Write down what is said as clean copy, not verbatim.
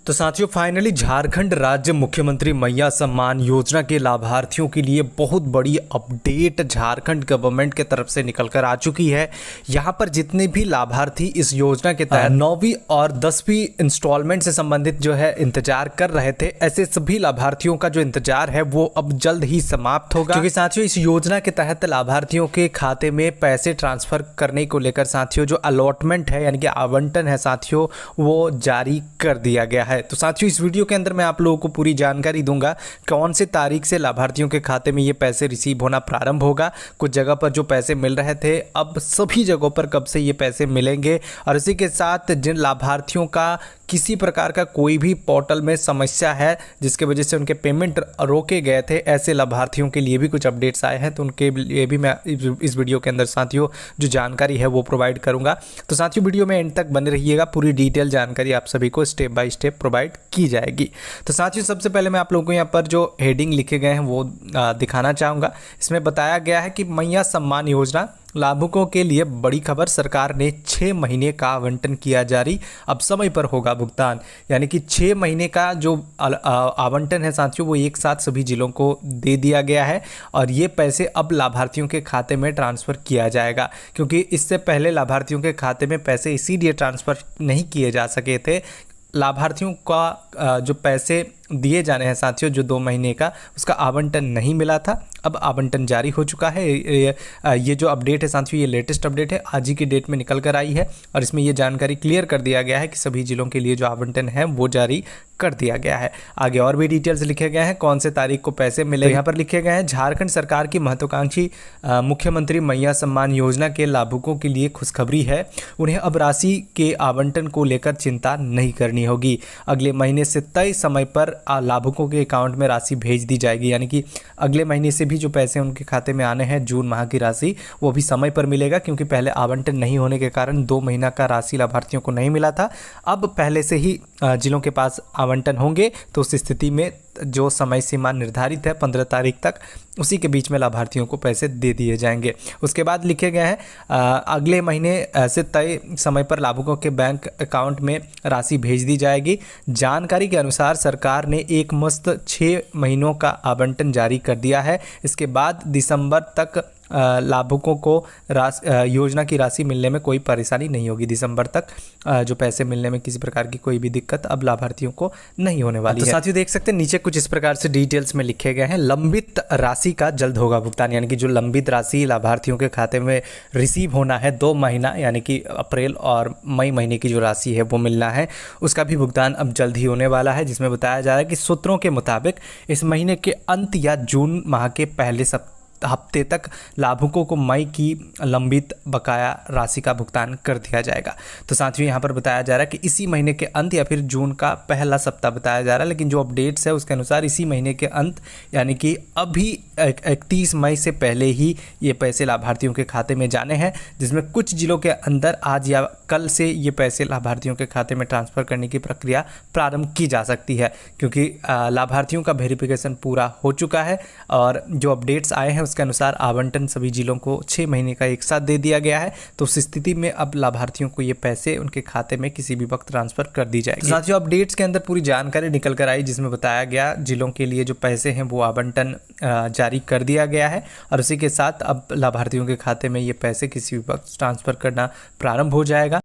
तो साथियों फाइनली झारखंड राज्य मुख्यमंत्री मैया सम्मान योजना के लाभार्थियों के लिए बहुत बड़ी अपडेट झारखंड गवर्नमेंट की तरफ से निकल कर आ चुकी है। यहां पर जितने भी लाभार्थी इस योजना के तहत 9वीं और 10वीं इंस्टॉलमेंट से संबंधित जो है इंतजार कर रहे थे, ऐसे सभी लाभार्थियों का जो इंतजार है वो अब जल्द ही समाप्त होगा। क्योंकि साथियों इस योजना के तहत लाभार्थियों के खाते में पैसे ट्रांसफर करने को लेकर साथियों जो अलॉटमेंट है यानी कि आवंटन है साथियों वो जारी कर दिया गया है। तो साथियों इस वीडियो के अंदर मैं आप लोगों को पूरी जानकारी दूंगा कौन से तारीख से लाभार्थियों के खाते में ये पैसे रिसीव होना प्रारंभ होगा। कुछ जगह पर जो पैसे मिल रहे थे अब सभी जगहों पर कब से ये पैसे मिलेंगे, और इसी के साथ जिन लाभार्थियों का किसी प्रकार का कोई भी पोर्टल में समस्या है जिसके वजह से उनके पेमेंट रोके गए थे, ऐसे लाभार्थियों के लिए भी कुछ अपडेट्स आए हैं। तो उनके लिए भी मैं इस वीडियो के अंदर साथियों जो जानकारी है वो प्रोवाइड करूंगा। तो साथियों वीडियो में एंड तक बने रहिएगा, पूरी डिटेल जानकारी आप सभी को स्टेप बाय स्टेप प्रोवाइड की जाएगी। तो साथियों सबसे पहले मैं आप लोगों को यहाँ पर जो हेडिंग लिखे गए हैं वो दिखाना चाहूँगा। इसमें बताया गया है कि मैया सम्मान योजना लाभुकों के लिए बड़ी खबर, सरकार ने 6 महीने का आवंटन किया जारी, अब समय पर होगा भुगतान। यानी कि 6 महीने का जो आवंटन है साथियों वो एक साथ सभी जिलों को दे दिया गया है और ये पैसे अब लाभार्थियों के खाते में ट्रांसफ़र किया जाएगा। क्योंकि इससे पहले लाभार्थियों के खाते में पैसे इसीलिए ट्रांसफ़र नहीं किए जा सके थे, लाभार्थियों का जो पैसे दिए जाने हैं साथियों जो 2 महीने का उसका आवंटन नहीं मिला था, अब आवंटन जारी हो चुका है। ये जो अपडेट है साथियों ये लेटेस्ट अपडेट है, आज ही की डेट में निकल कर आई है और इसमें ये जानकारी क्लियर कर दिया गया है कि सभी जिलों के लिए जो आवंटन है वो जारी कर दिया गया है। आगे और भी डिटेल्स लिखे गए हैं कौन से तारीख को पैसे मिले, यहाँ पर लिखे गए हैं झारखंड सरकार की महत्वाकांक्षी मुख्यमंत्री मैया सम्मान योजना के लाभुकों के लिए खुशखबरी है। उन्हें अब राशि के आवंटन को लेकर चिंता नहीं करनी होगी। अगले महीने से तय समय पर लाभुकों के अकाउंट में राशि भेज दी जाएगी। यानी कि अगले महीने से भी जो पैसे उनके खाते में आने हैं जून माह की राशि वो भी समय पर मिलेगा। क्योंकि पहले आवंटन नहीं होने के कारण 2 महीना का राशि लाभार्थियों को नहीं मिला था, अब पहले से ही जिलों के पास आवंटन होंगे तो उस स्थिति में जो समय सीमा निर्धारित है 15 तारीख तक, उसी के बीच में लाभार्थियों को पैसे दे दिए जाएंगे। उसके बाद लिखे गए हैं अगले महीने से तय समय पर लाभुकों के बैंक अकाउंट में राशि भेज दी जाएगी। जानकारी के अनुसार सरकार ने एक मुश्त 6 महीनों का आवंटन जारी कर दिया है। इसके बाद दिसंबर तक लाभुकों को योजना की राशि मिलने में कोई परेशानी नहीं होगी। दिसंबर तक जो पैसे मिलने में किसी प्रकार की कोई भी दिक्कत अब लाभार्थियों को नहीं होने वाली है। साथियों देख सकते हैं नीचे कुछ इस प्रकार से डिटेल्स में लिखे गए हैं। लंबित राशि का जल्द होगा भुगतान, यानी कि जो लंबित राशि लाभार्थियों के खाते में रिसीव होना है 2 महीना यानी कि अप्रैल और मई महीने की जो राशि है वो मिलना है, उसका भी भुगतान अब जल्द ही होने वाला है। जिसमें बताया जा रहा है कि सूत्रों के मुताबिक इस महीने के अंत या जून माह के पहले हफ्ते तक लाभुकों को मई की लंबित बकाया राशि का भुगतान कर दिया जाएगा। तो साथियों यहाँ पर बताया जा रहा है कि इसी महीने के अंत या फिर जून का पहला सप्ताह बताया जा रहा है, लेकिन जो अपडेट्स है उसके अनुसार इसी महीने के अंत यानी कि अभी 31 मई से पहले ही ये पैसे लाभार्थियों के खाते में जाने हैं। जिसमें कुछ जिलों के अंदर आज या कल से ये पैसे लाभार्थियों के खाते में ट्रांसफ़र करने की प्रक्रिया प्रारंभ की जा सकती है। क्योंकि लाभार्थियों का वेरिफिकेशन पूरा हो चुका है और जो अपडेट्स आए हैं उसके अनुसार आवंटन सभी जिलों को 6 महीने का एक साथ दे दिया गया है। तो उस स्थिति में अब लाभार्थियों को ये पैसे उनके खाते में किसी भी वक्त ट्रांसफर कर दी जाएगी। तो साथियों अपडेट्स के अंदर पूरी जानकारी निकल कर आई जिसमें बताया गया जिलों के लिए जो पैसे हैं वो आवंटन जारी कर दिया गया है और उसी के साथ अब लाभार्थियों के खाते में ये पैसे किसी भी वक्त ट्रांसफर करना प्रारंभ हो जाएगा।